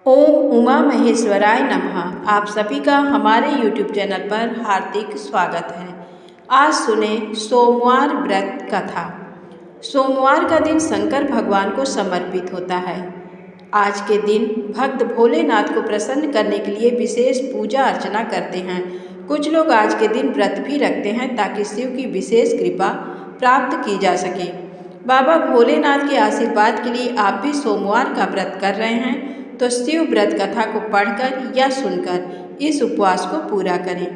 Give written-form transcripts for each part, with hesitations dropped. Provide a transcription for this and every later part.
ओम उमा महेश्वराय नमः। आप सभी का हमारे YouTube चैनल पर हार्दिक स्वागत है। आज सुने सोमवार व्रत कथा। सोमवार का दिन शंकर भगवान को समर्पित होता है। आज के दिन भक्त भोलेनाथ को प्रसन्न करने के लिए विशेष पूजा अर्चना करते हैं। कुछ लोग आज के दिन व्रत भी रखते हैं ताकि शिव की विशेष कृपा प्राप्त की जा सके। बाबा भोलेनाथ के आशीर्वाद के लिए आप भी सोमवार का व्रत कर रहे हैं तो शिव व्रत कथा को पढ़कर या सुनकर इस उपवास को पूरा करें।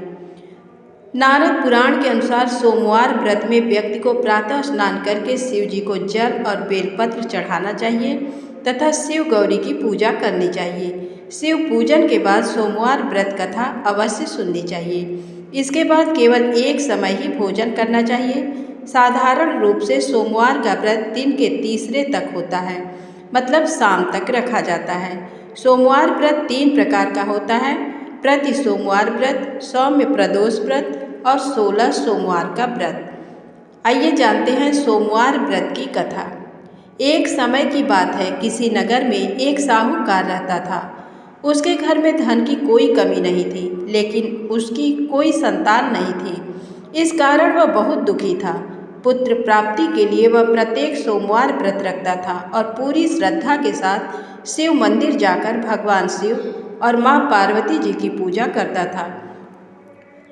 नारद पुराण के अनुसार सोमवार व्रत में व्यक्ति को प्रातः स्नान करके शिव जी को जल और बेलपत्र चढ़ाना चाहिए तथा शिव गौरी की पूजा करनी चाहिए। शिव पूजन के बाद सोमवार व्रत कथा अवश्य सुननी चाहिए। इसके बाद केवल एक समय ही भोजन करना चाहिए। साधारण रूप से सोमवार का व्रत दिन के तीसरे तक होता है, मतलब शाम तक रखा जाता है। सोमवार व्रत 3 प्रकार का होता है: प्रति सोमवार व्रत, सौम्य प्रदोष व्रत और 16 सोमवार का व्रत। आइए जानते हैं सोमवार व्रत की कथा। एक समय की बात है, किसी नगर में एक साहूकार रहता था। उसके घर में धन की कोई कमी नहीं थी, लेकिन उसकी कोई संतान नहीं थी। इस कारण वह बहुत दुखी था। पुत्र प्राप्ति के लिए वह प्रत्येक सोमवार व्रत रखता था और पूरी श्रद्धा के साथ शिव मंदिर जाकर भगवान शिव और माँ पार्वती जी की पूजा करता था।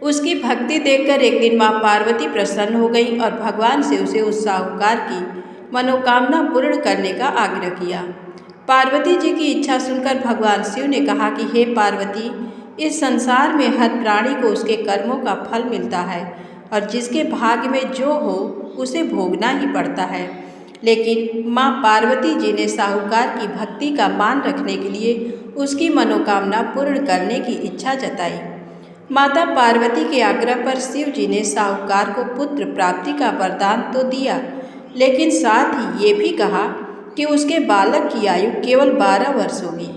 उसकी भक्ति देखकर एक दिन माँ पार्वती प्रसन्न हो गई और भगवान शिव से उस साहूकार की मनोकामना पूर्ण करने का आग्रह किया। पार्वती जी की इच्छा सुनकर भगवान शिव ने कहा कि हे पार्वती, इस संसार में हर प्राणी को उसके कर्मों का फल मिलता है और जिसके भाग्य में जो हो उसे भोगना ही पड़ता है। लेकिन माँ पार्वती जी ने साहूकार की भक्ति का मान रखने के लिए उसकी मनोकामना पूर्ण करने की इच्छा जताई। माता पार्वती के आग्रह पर शिव जी ने साहूकार को पुत्र प्राप्ति का वरदान तो दिया, लेकिन साथ ही ये भी कहा कि उसके बालक की आयु केवल 12 वर्ष होगी।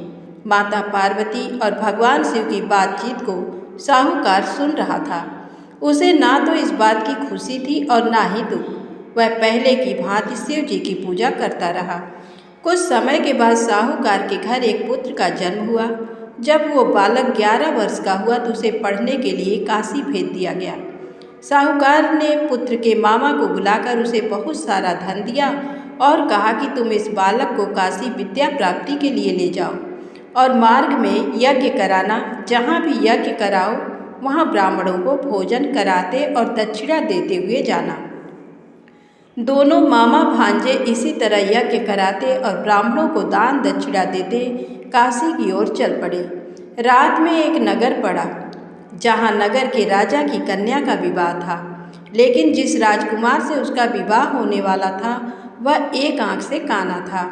माता पार्वती और भगवान शिव की बातचीत को साहूकार सुन रहा था। उसे ना तो इस बात की खुशी थी और ना ही दुख। वह पहले की भांति शिव जी की पूजा करता रहा। कुछ समय के बाद साहूकार के घर एक पुत्र का जन्म हुआ। जब वो बालक 11 वर्ष का हुआ तो उसे पढ़ने के लिए काशी भेज दिया गया। साहूकार ने पुत्र के मामा को बुलाकर उसे बहुत सारा धन दिया और कहा कि तुम इस बालक को काशी विद्या प्राप्ति के लिए ले जाओ और मार्ग में यज्ञ कराना। जहाँ भी यज्ञ कराओ वहाँ ब्राह्मणों को भोजन कराते और दक्षिणा देते हुए जाना। दोनों मामा भांजे इसी तरह यज्ञ कराते और ब्राह्मणों को दान दक्षिणा देते काशी की ओर चल पड़े। रात में एक नगर पड़ा जहाँ नगर के राजा की कन्या का विवाह था, लेकिन जिस राजकुमार से उसका विवाह होने वाला था वह एक आँख से काना था।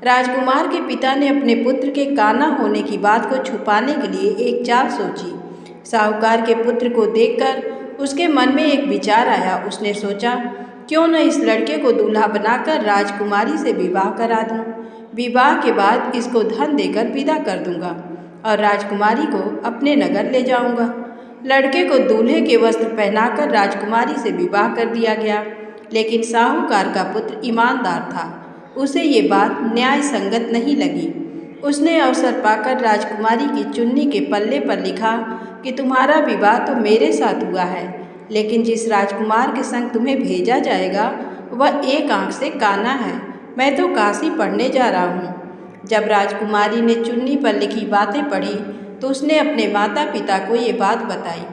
राजकुमार के पिता ने अपने पुत्र के काना होने की बात को छुपाने के लिए एक चाल सोची। साहूकार के पुत्र को देखकर उसके मन में एक विचार आया। उसने सोचा, क्यों न इस लड़के को दूल्हा बनाकर राजकुमारी से विवाह करा दूं। विवाह के बाद इसको धन देकर विदा कर दूंगा और राजकुमारी को अपने नगर ले जाऊंगा। लड़के को दूल्हे के वस्त्र पहनाकर राजकुमारी से विवाह कर दिया गया, लेकिन साहूकार का पुत्र ईमानदार था। उसे ये बात न्याय संगत नहीं लगी। उसने अवसर पाकर राजकुमारी की चुन्नी के पल्ले पर लिखा कि तुम्हारा विवाह तो मेरे साथ हुआ है, लेकिन जिस राजकुमार के संग तुम्हें भेजा जाएगा वह एक आँख से काना है। मैं तो काशी पढ़ने जा रहा हूँ। जब राजकुमारी ने चुन्नी पर लिखी बातें पढ़ी तो उसने अपने माता पिता को ये बात बताई।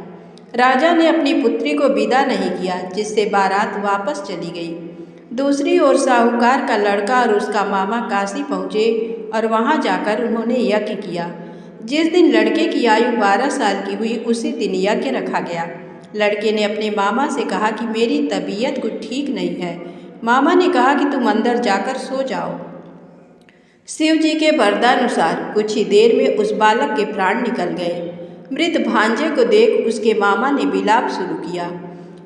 राजा ने अपनी पुत्री को विदा नहीं किया, जिससे बारात वापस चली गई। दूसरी ओर साहूकार का लड़का और उसका मामा काशी पहुँचे और वहाँ जाकर उन्होंने यज्ञ किया। जिस दिन लड़के की आयु 12 साल की हुई उसी दिन यज्ञ रखा गया। लड़के ने अपने मामा से कहा कि मेरी तबीयत कुछ ठीक नहीं है। मामा ने कहा कि तुम अंदर जाकर सो जाओ। शिव जी के वरदानुसार कुछ ही देर में उस बालक के प्राण निकल गए। मृत भांजे को देख उसके मामा ने विलाप शुरू किया।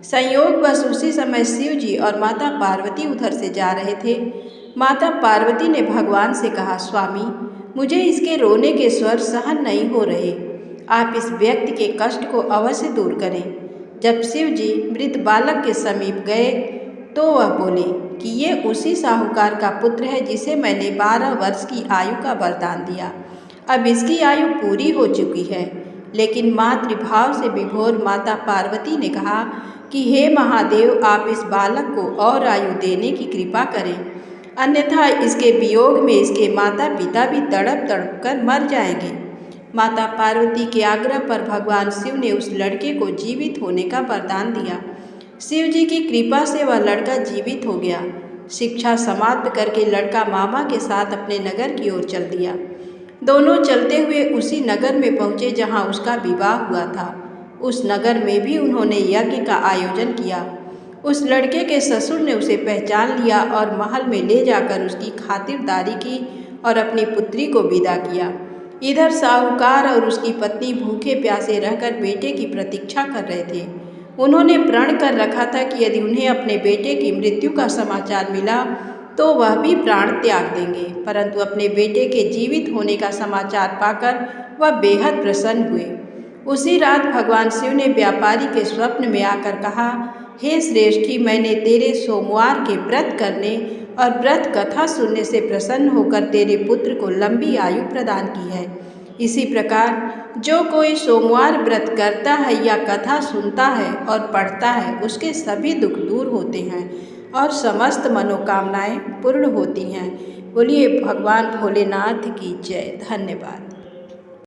संयोगवश उसी समय शिव जी और माता पार्वती उधर से जा रहे थे। माता पार्वती ने भगवान से कहा, स्वामी, मुझे इसके रोने के स्वर सहन नहीं हो रहे। आप इस व्यक्ति के कष्ट को अवश्य दूर करें। जब शिव जी मृत बालक के समीप गए तो वह बोले कि ये उसी साहूकार का पुत्र है जिसे मैंने 12 वर्ष की आयु का वरदान दिया। अब इसकी आयु पूरी हो चुकी है। लेकिन मातृभाव से विभोर माता पार्वती ने कहा कि हे महादेव, आप इस बालक को और आयु देने की कृपा करें, अन्यथा इसके वियोग में इसके माता पिता भी तड़प तड़प कर मर जाएंगे। माता पार्वती के आग्रह पर भगवान शिव ने उस लड़के को जीवित होने का वरदान दिया। शिव जी की कृपा से वह लड़का जीवित हो गया। शिक्षा समाप्त करके लड़का मामा के साथ अपने नगर की ओर चल दिया। दोनों चलते हुए उसी नगर में पहुँचे जहाँ उसका विवाह हुआ था। उस नगर में भी उन्होंने यज्ञ का आयोजन किया। उस लड़के के ससुर ने उसे पहचान लिया और महल में ले जाकर उसकी खातिरदारी की और अपनी पुत्री को विदा किया। इधर साहूकार और उसकी पत्नी भूखे प्यासे रहकर बेटे की प्रतीक्षा कर रहे थे। उन्होंने प्रण कर रखा था कि यदि उन्हें अपने बेटे की मृत्यु का समाचार मिला तो वह भी प्राण त्याग देंगे, परंतु अपने बेटे के जीवित होने का समाचार पाकर वह बेहद प्रसन्न हुए। उसी रात भगवान शिव ने व्यापारी के स्वप्न में आकर कहा, हे श्रेष्ठी, मैंने तेरे सोमवार के व्रत करने और व्रत कथा सुनने से प्रसन्न होकर तेरे पुत्र को लंबी आयु प्रदान की है। इसी प्रकार जो कोई सोमवार व्रत करता है या कथा सुनता है और पढ़ता है, उसके सभी दुख दूर होते हैं और समस्त मनोकामनाएं पूर्ण होती हैं। बोलिए भगवान भोलेनाथ की जय। धन्यवाद।